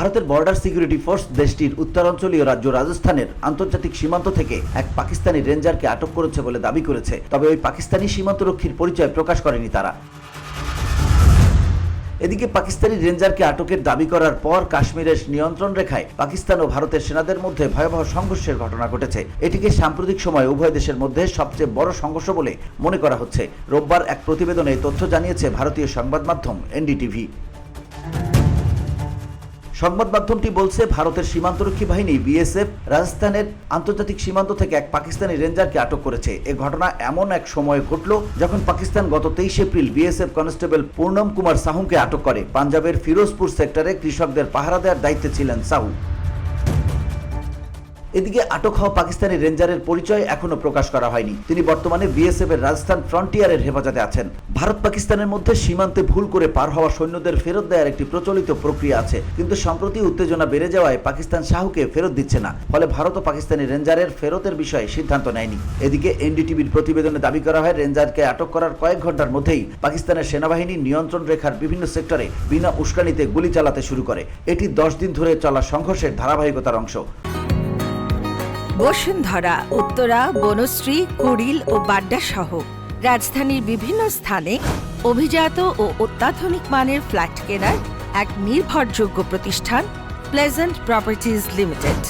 ভারতের border security force দেশটির উত্তরাঞ্চলীয় রাজ্য রাজস্থানের আন্তর্জাতিক সীমান্ত থেকে এক পাকিস্তানি রেঞ্জারকে আটক করেছে বলে দাবি করেছে। তবে ওই পাকিস্তানি সীমান্তরক্ষীর পরিচয় প্রকাশ করেনি তারা। এদিকে পাকিস্তানি রেঞ্জারকে আটকের দাবি করার পর কাশ্মীরের নিয়ন্ত্রণ রেখায় পাকিস্তান ও ভারতের সেনাদের মধ্যে ভয়াবহ সংঘর্ষের ঘটনা ঘটেছে। এটিকে সাম্প্রতিক সময়ে উভয় দেশের মধ্যে সবচেয়ে বড় সংঘর্ষ বলে মনে করা হচ্ছে। রোববার এক প্রতিবেদনে এই তথ্য জানিয়েছে ভারতীয় সংবাদ মাধ্যম এনডিটিভি। সংবাদ মাধ্যমটি বলছে, ভারতের সীমান্তরক্ষী বাহিনী বিএসএফ রাজস্থানের আন্তর্জাতিক সীমান্ত থেকে এক পাকিস্তানি রেঞ্জারকে আটক করেছে। এ ঘটনা এমন এক সময়ে ঘটল যখন পাকিস্তান গত 23 April BSF constable Purnam Kumar সাহুকে আটক করে। পাঞ্জাবের ফিরোজপুর সেক্টরে কৃষকদের পাহারা দেওয়ার দায়িত্বে ছিলেন সাহু। এদিকে আটক হওয়া পাকিস্তানি রেঞ্জারের পরিচয় এখনো প্রকাশ করা হয়নি। তিনি বর্তমানে বিএসএফ এর রাজস্থান ফ্রন্টিয়ারের হেফাজতে আছেন। ভারত পাকিস্তানের মধ্যে সীমান্তে ভুল করে পার হওয়া সৈন্যদের ফেরত দেওয়ার একটি প্রচলিত প্রক্রিয়া আছে, কিন্তু সম্প্রতি উত্তেজনা বেড়ে যাওয়ায় পাকিস্তান সাহুকে ফেরত দিচ্ছে না। ফলে ভারত ও পাকিস্তানি রেঞ্জারের ফেরতের বিষয়ে সিদ্ধান্ত নেয়নি। এদিকে এনডিটিভির প্রতিবেদনে দাবি করা হয়, রেঞ্জারকে আটক করার কয়েক ঘন্টার মধ্যেই পাকিস্তানের সেনাবাহিনী নিয়ন্ত্রণ রেখার বিভিন্ন সেক্টরে বিনা উস্কানিতে গুলি চালাতে শুরু করে। এটি 10 দিন ধরে চলা সংঘর্ষের ধারাবাহিকতার অংশ। বসুন্ধরা, উত্তরা, বনশ্রী, কুড়িল ও বাড্ডা সহ রাজধানীর বিভিন্ন স্থানে অভিজাত ও অত্যাধুনিক মানের ফ্ল্যাট কেনার এক নির্ভরযোগ্য প্রতিষ্ঠান প্লেজেন্ট প্রপার্টিজ লিমিটেড।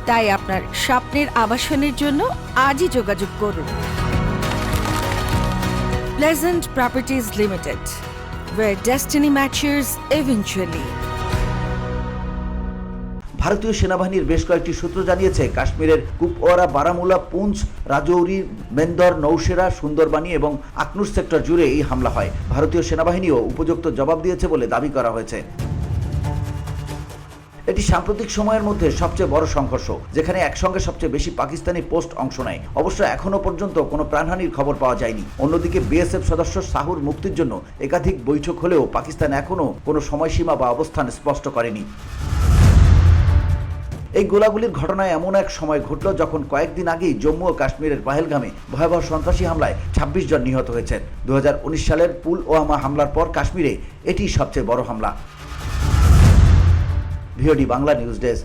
তাই আপনার স্বপ্নের আবাসনের জন্য আজই যোগাযোগ করুন। Pleasant properties limited, where destiny matches eventually. ভারতীয় সেনাবাহিনীর বেশ কয়েকটি সূত্র জানিয়েছে, কাশ্মীরের কুপওয়ারা, বারামুলা, পুঞ্চ, রাজৌরি, মেন্দর, নৌশেরা, সুন্দরবানি এবং আকনুর সেক্টর জুড়ে এই হামলা হয়। ভারতীয় সেনাবাহিনীও উপযুক্ত জবাব দিয়েছে বলে দাবি করা হয়েছে। এটি সাম্প্রতিক সময়ের মধ্যে সবচেয়ে বড় সংঘর্ষ, যেখানে একসঙ্গে সবচেয়ে বেশি পাকিস্তানি পোস্ট অংশ নেয়। অবশ্য এখনো পর্যন্ত কোনো প্রাণহানির খবর পাওয়া যায়নি। অন্যদিকে বিএসএফ সদস্য সাহুর মুক্তির জন্য একাধিক বৈঠক হলেও পাকিস্তান এখনো কোনো সময়সীমা বা অবস্থান স্পষ্ট করেনি। এই গোলাগুলির ঘটনায় এমন এক সময় ঘটল যখন কয়েকদিন আগেই জম্মু ও কাশ্মীরের পাহেলগামে ভয়াবহ সন্ত্রাসী হামলায় 26 জন নিহত হয়েছেন। 2019 সালের পুলওয়ামা হামলার পর কাশ্মীরে এটি সবচেয়ে বড় হামলা। VOD Bangla news desk.